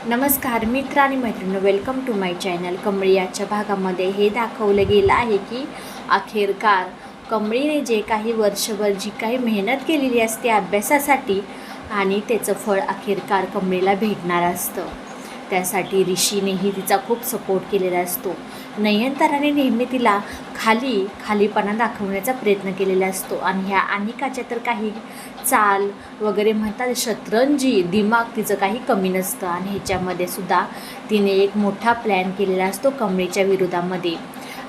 नमस्कार मित्र आणि मैत्रिणी, welcome to my channel. Kamali याच्या भागामध्ये हे दाखवलं गेलं आहे की अखेरकार कमळीने जे काही वर्षभर जी काही मेहनत केलेली असते अभ्यासासाठी आणि त्याचं फळ अखेरकार कमळीला भेटणार असतं. त्यासाठी ऋषीनेही तिचा खूप सपोर्ट केलेला असतो. नयनताराने नेहमी तिला खालीपणा दाखवण्याचा प्रयत्न केलेला असतो आणि ह्या अनिकाच्या तर काही चाल वगैरे म्हणतात शतरंजी दिमाग तिचं काही कमी नसतं आणि ह्याच्यामध्ये सुद्धा तिने एक मोठा प्लॅन केलेला असतो कमळीच्या विरोधामध्ये.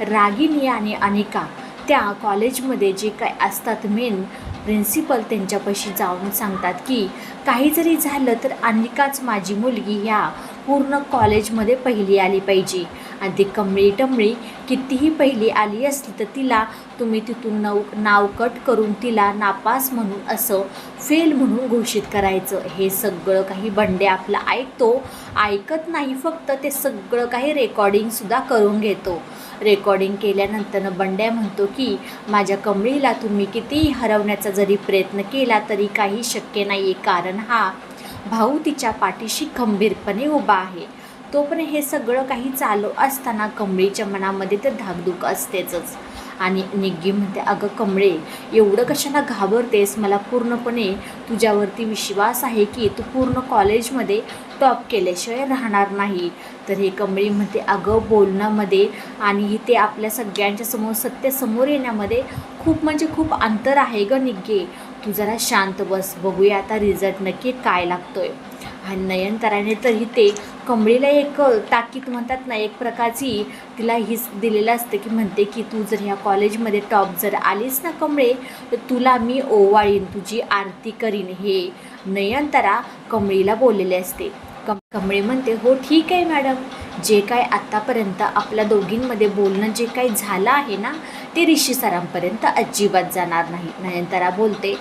रागिनी आणि अनिका त्या कॉलेजमध्ये जे काय असतात मेन प्रिन्सिपल त्यांच्यापाशी जाऊन सांगतात की काही जरी झालं तर अनिकाच माझी मुलगी ह्या पूर्ण कॉलेजमध्ये पहिली आली पाहिजे आणि ती कमळी कितीही पहिली आली असली तर तिला तुम्ही तिथून नाव कट करून तिला नापास म्हणून असं फेल म्हणून घोषित करायचं. हे सगळं काही बंडे आपलं ऐकत नाही, फक्त ते सगळं काही रेकॉर्डिंगसुद्धा करून घेतो. रेकॉर्डिंग केल्यानंतर बंड्या म्हणतो की माझ्या कमळीला तुम्ही कितीही हरवण्याचा जरी प्रयत्न केला तरी काही शक्य नाही आहे, कारण हा भाऊ तिच्या पाठीशी खंबीरपणे उभा आहे. तोपर्यंत हे सगळं काही चालू असताना कमळीच्या मनामध्ये तर धाकधूक असतेच. आणि निग्गी म्हणते, अगं कमळे, एवढं कशाला घाबरतेस? मला पूर्णपणे तुझ्यावरती विश्वास आहे की तू पूर्ण कॉलेजमध्ये टॉप केल्याशिवाय राहणार नाही. तर हे कमळी म्हणते, अगं बोलण्यामध्ये आणि ते आपल्या सगळ्यांच्या समोर सत्य समोर येण्यामध्ये खूप अंतर आहे गं निग्गे. तू जरा शांत बस, बघूया आता रिझल्ट नक्की काय लागतोय. आणि नयनताराने तरी ते कमळीला एक ताकीद म्हणतात ना, एक प्रकारची तिला हीच दिलेलं असतं की म्हणते की तू जर ह्या कॉलेजमध्ये टॉप जर आलीस ना कमळे, तर तुला मी ओवाळीन, तुझी आरती करीन, हे नयनतारा कमळीला बोललेले असते. कमळे म्हणते, हो ठीक आहे मॅडम, जे काय आत्तापर्यंत आपल्या दोघींमध्ये बोलणं जे काही झालं आहे ना ते ऋषी सरांपर्यंत अजिबात जाणार नाही. नयनतारा बोलते,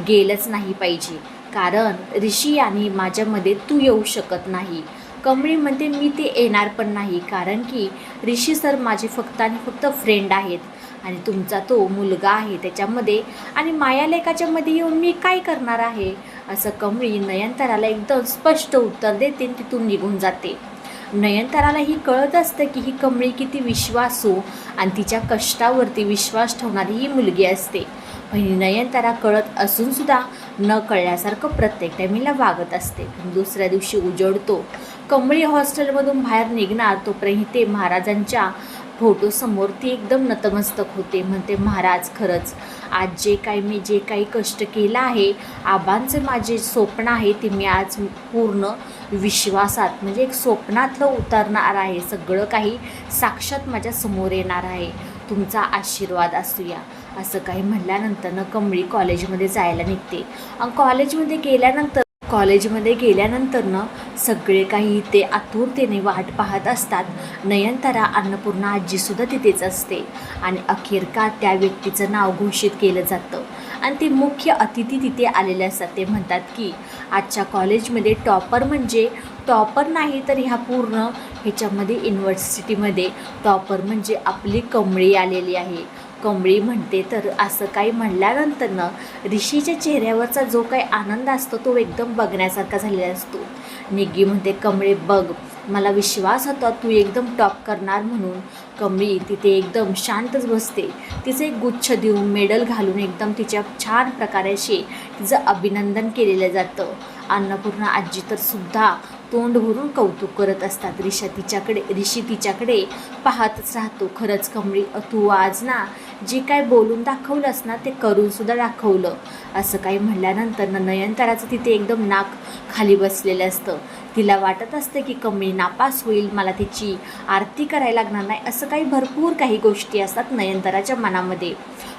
गेलंच नाही पाहिजे, कारण ऋषी आणि माझ्यामध्ये तू येऊ शकत नाही. कमळी म्हणते, मी ते येणार पण नाही, कारण की ऋषी सर माझे फक्त आणि फक्त फ्रेंड आहेत आणि तुमचा तो मुलगा आहे त्याच्यामध्ये आणि मायालेकाच्यामध्ये येऊन मी काय करणार आहे, असं कमळी नयनताराला एकदम स्पष्ट उत्तर देते, तिथून निघून जाते. नयनताराला ही कळत असतं की ही कमळी किती विश्वासू आणि तिच्या कष्टावरती विश्वास ठेवणारी ही मुलगी असते. पण नयनतारा कळत असूनसुद्धा न कळल्यासारखं प्रत्येक टायमिंगला वागत असते. दुसऱ्या दिवशी उजळतो. कमळी हॉस्टेलमधून बाहेर निघणार तोपर्यंत ते महाराजांच्या फोटोसमोर ती एकदम नतमस्तक होते. म्हणते, महाराज, खरंच आज मी जे काही कष्ट केलं आहे, आबांचं माझे स्वप्न आहे ते मी आज पूर्ण विश्वासात म्हणजे एक स्वप्नातलं उतरणार आहे. सगळं काही साक्षात माझ्या समोर येणार आहे. तुमचा आशीर्वाद असूया, असं काही म्हणल्यानंतर कमळी कॉलेजमध्ये जायला निघते. कॉलेजमध्ये गेल्यानंतर सगळे काही ते आतुरतेने वाट पाहत असतात. नयनतारा अन्नपूर्णा आजीसुद्धा तिथेच असते आणि अखेरकार त्या व्यक्तीचं नाव घोषित केलं जातं आणि ते मुख्य अतिथी तिथे आलेले असतात. ते म्हणतात की आजच्या कॉलेजमध्ये टॉपर नाही तर ह्या पूर्ण ह्याच्यामध्ये युनिव्हर्सिटीमध्ये टॉपर म्हणजे आपली कमळी आलेली आहे. कमळी म्हणते, तर असं काही म्हणल्यानंतर ऋषीच्या चेहऱ्यावरचा जो काही आनंद असतो तो एकदम बघण्यासारखा झालेला असतो. निग्गी म्हणते, कमळे बघ, मला विश्वास होता तू एकदम टॉप करणार म्हणून. कमळी तिथे एकदम शांतच बसते. तिचं एक गुच्छ देऊन मेडल घालून एकदम तिच्या छान प्रकारे तिचं अभिनंदन केलेलं जातं. अन्नपूर्णा आजी तर सुद्धा तोंड भरून कौतुक करत असतात. ऋषी तिच्याकडे पाहतच राहतो. खरंच कमळी, तू आज जे काय बोलून दाखवलंस ना ते करूनसुद्धा दाखवलं, असं काही म्हणल्यानंतर नयनताराचं तिथे एकदम नाक खाली बसलेलं असतं. तिला वाटत असतं की कमळी नापास होईल, मला तिची आरती करायला लागणार नाही, असं काही भरपूर काही गोष्टी असतात नयनताराच्या मनामध्ये.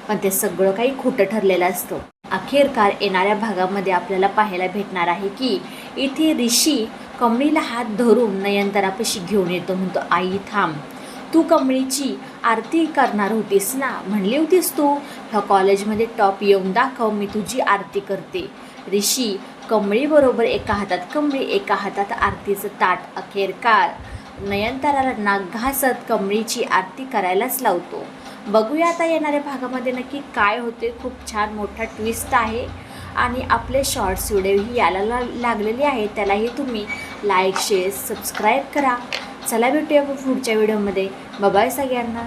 पण ते सगळं काही खोटं ठरलेलं असतं. अखेरकार येणाऱ्या भागामध्ये आपल्याला पाहायला भेटणार आहे की इथे ऋषी कमळीला हात धरून नयनतारापाशी घेऊन येतो. म्हणतो, आई थांब, तू कमळीची आरती करणार होतीस ना, म्हणली होतीस तू ह्या कॉलेजमध्ये टॉप येऊन दाखव, मी तुझी आरती करते. ऋषी कमळीबरोबर एका हातात कमळी, एका हातात आरतीचं ताट अखेरकार नयनताराला नाक घासत कमळीची आरती करायलाच लावतो. बघूया आता येणाऱ्या भागामध्ये नक्की काय होते. खूप छान मोठा ट्विस्ट आहे आणि आपले शॉर्ट्स व्हिडिओही यायला लागलेले आहेत, त्यालाही तुम्ही लाईक शेअर सबस्क्राईब करा. चला भेटूया पुढच्या व्हिडिओमध्ये. बाय सगळ्यांना.